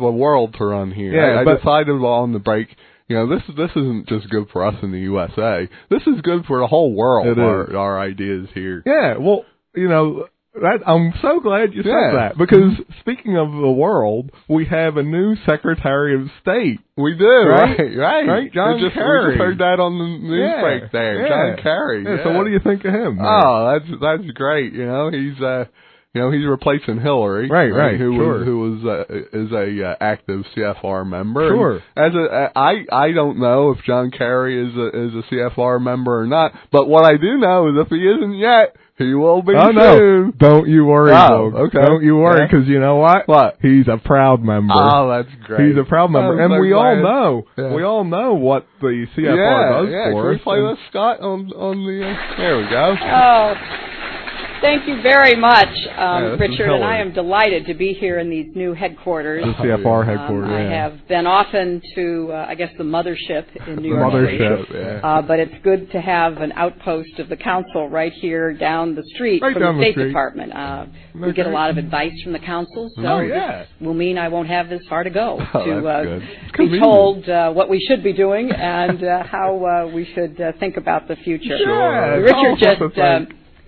a world to run here. Yeah, I decided on the break. This isn't just good for us in the USA. This is good for the whole world. Our ideas here. Yeah. Well, I'm so glad you said that, because speaking of the world, we have a new Secretary of State. We do, right. John Kerry. We just heard that on the news break there. John Kerry. Yeah. So what do you think of him? Man? Oh, that's great. He's replacing Hillary, right? Who is a active CFR member. Sure. I don't know if John Kerry is a CFR member or not, but what I do know is if he isn't yet, he will be soon. No. Don't you worry, okay. Don't you worry, because you know what? What? He's a proud member. Oh, that's great. He's a proud member, and we all know what the CFR does for us. Can we play this, Scott, on the? There we go. Oh. Thank you very much, Richard, and I am delighted to be here in these new headquarters. The CFR headquarters. I have been often to, the mothership in New York City. But it's good to have an outpost of the council right here down the street from the State Department. We get a lot of advice from the council, so this will mean I won't have as far to go to be told what we should be doing and how we should think about the future. Sure. Richard just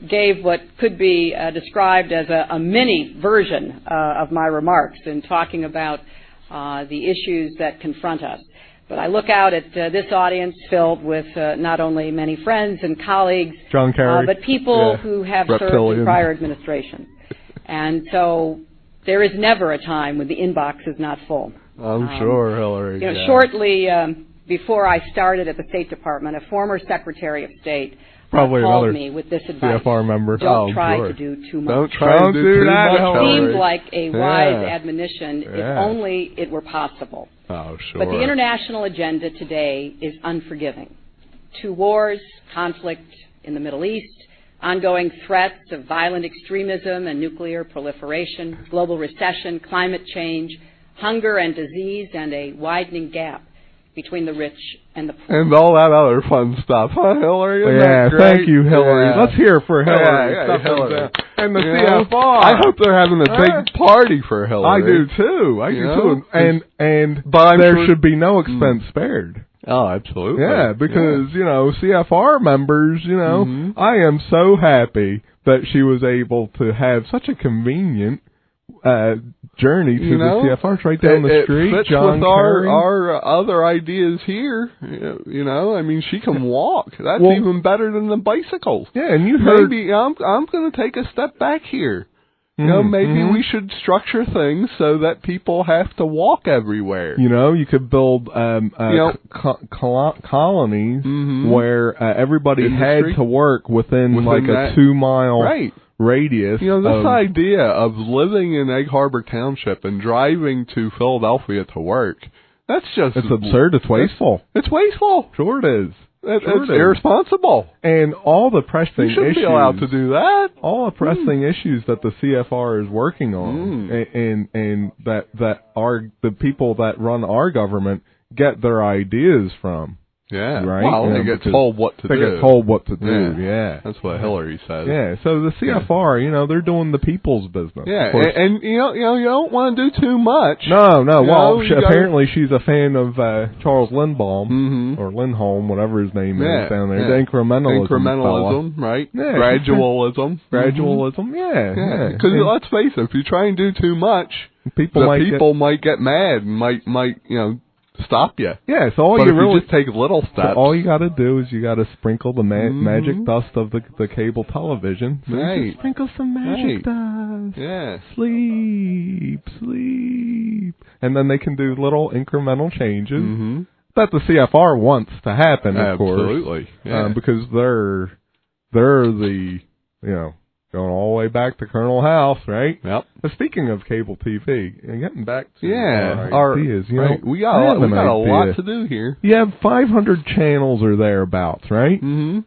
gave what could be described as a mini version of my remarks in talking about the issues that confront us. But I look out at this audience filled with not only many friends and colleagues, John Kerry, but people who have served in prior administrations. And so there is never a time when the inbox is not full. I'm sure, Hillary. Shortly before I started at the State Department, a former Secretary of State called me with this advice. CFR member. Don't try to do too much. Don't try to do that. It seems like a wise admonition if only it were possible. Oh, sure. But the international agenda today is unforgiving. 2 wars, conflict in the Middle East, ongoing threats of violent extremism and nuclear proliferation, global recession, climate change, hunger and disease, and a widening gap between the rich and the poor. And all that other fun stuff, huh, Hillary? Isn't that great? Thank you, Hillary. Let's hear for Hillary. Hillary. And the CFR. I hope they're having a big party for Hillary. I do, too. But there should be no expense spared. Oh, absolutely. Yeah, because, CFR members, I am so happy that she was able to have such a convenient journey to the CFR. It's right down the street. It fits John with our other ideas here. I mean, she can walk. That's even better than the bicycle. Yeah, and you heard. Maybe I'm going to take a step back here. Maybe we should structure things so that people have to walk everywhere. You could build colonies where everybody had to work within like a 2-mile radius. This idea of living in Egg Harbor Township and driving to Philadelphia to work, it's absurd. It's wasteful. It's wasteful. Sure it is. It's irresponsible. And all the pressing issues. You shouldn't be allowed to do that. All the pressing issues that the CFR is working on, and that the people that run our government get their ideas from. Yeah, right. Well, they get told what to do. They get told what to do. Yeah, that's what Hillary says. Yeah, so the CFR, they're doing the people's business. Yeah, and you don't want to do too much. No. Well, apparently she's a fan of Charles Lindbaum or Lindholm, whatever his name is down there. The incrementalism fella. Right? Yeah, gradualism. Yeah. Because let's face it, if you try and do too much, people might get mad and might stop you. Yeah, so if you just take little steps. So all you got to do is you got to sprinkle the magic dust of the cable television. So you just sprinkle some magic dust. Yeah. Sleep. And then they can do little incremental changes that the CFR wants to happen, of course. Absolutely. Yeah. Because they're the, going all the way back to Colonel House, right? Yep. But speaking of cable TV, and getting back to our ideas, we got a lot to do here. You have 500 channels or thereabouts, right? Mm-hmm.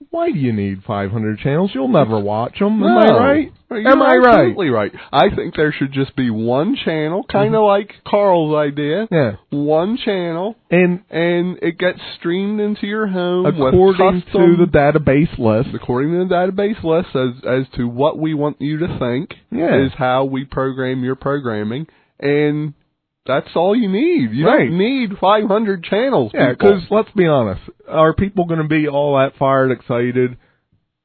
Why do you need 500 channels? You'll never watch them. Am I right? Am I right? Absolutely right. I think there should just be one channel, kind of like Carl's idea. Yeah. One channel, and it gets streamed into your home according to the database list. According to the database list, as to what we want you to think is how we program your programming, and that's all you need. You don't need 500 channels. Yeah, because let's be honest, are people going to be all that fired excited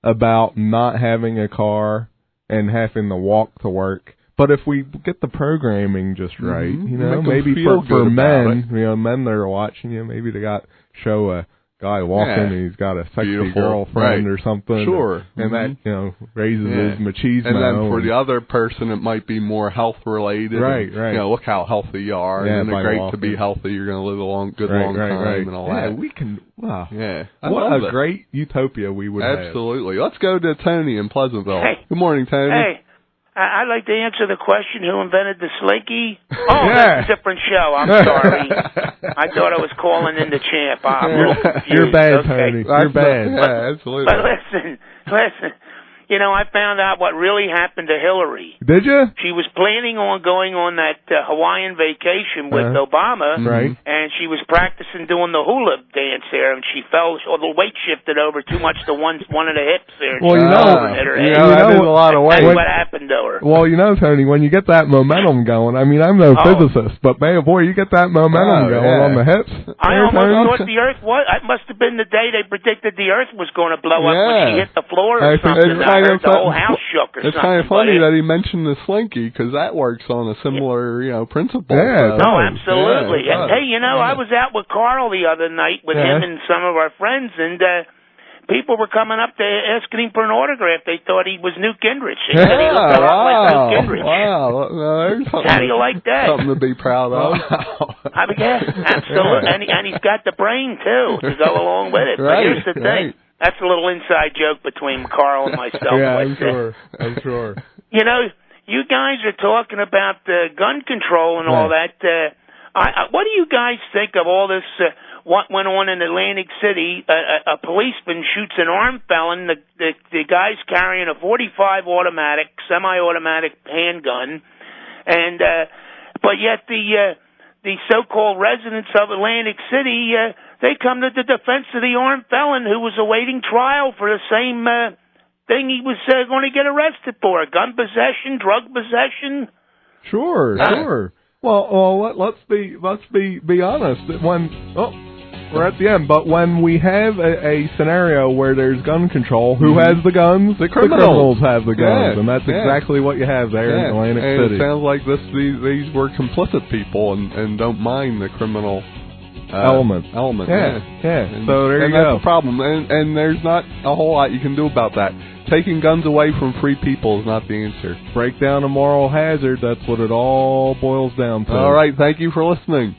about not having a car and having to walk to work. But if we get the programming just right, you know, maybe for men, you know, men that are watching you, maybe they got show a guy walking and he's got a sexy girlfriend or something. Sure. And that, you know, raises his machismo. And then for the other person, it might be more health related. Right. You know, look how healthy you are. Yeah, and it's great walking. to be healthy. You're going to live a long time and all that. Yeah, we can. Wow. Yeah. What a great utopia we would have. Absolutely. Let's go to Tony in Pleasantville. Hey. Good morning, Tony. Hey. I'd like to answer the question, who invented the slinky? Oh, that's a different show. I'm sorry. I thought I was calling in the champ. You're bad, Tony. You're bad. Yeah, absolutely. But listen. You know, I found out what really happened to Hillary. Did you? She was planning on going on that Hawaiian vacation with Obama, and she was practicing doing the hula dance there, and she fell, or the weight shifted over too much to one of the hips there. Well, you know, that is a lot of weight. That's what happened to her. Well, you know, Tony, when you get that momentum going, I mean, I'm no physicist, but man, boy, you get that momentum going on the hips. I almost thought the Earth was. It must have been the day they predicted the Earth was going to blow up when she hit the floor or something. The whole house shook or something. It's kind of funny that he mentioned the slinky, because that works on a similar, you know, principle. Yeah, no, absolutely. And hey, you know, I was out with Carl the other night with him and some of our friends, and people were coming up to asking him for an autograph. They thought he was Newt Gingrich. They said he looked a lot like Newt Gingrich. Wow. How do you like that? Something to be proud of. I mean, yeah, absolutely. And he's got the brain, too, to go along with it. But here's the thing. That's a little inside joke between Carl and myself. I'm sure. You know, you guys are talking about gun control and all that. What do you guys think of all this, what went on in Atlantic City? A policeman shoots an armed felon. The guy's carrying a .45 automatic, semi-automatic handgun. And but yet the so-called residents of Atlantic City, they come to the defense of the armed felon who was awaiting trial for the same thing he was going to get arrested for: gun possession, drug possession. Sure. Well, let's be honest. We're at the end, but when we have a scenario where there's gun control, who has the guns? The criminals have the guns, and that's exactly what you have there in Atlantic City. It sounds like these were complicit people and don't mind the criminal element. Yeah. And, so there you go. That's the go. problem, and there's not a whole lot you can do about that. Taking guns away from free people is not the answer. Break down a moral hazard. That's what it all boils down to. All right. Thank you for listening.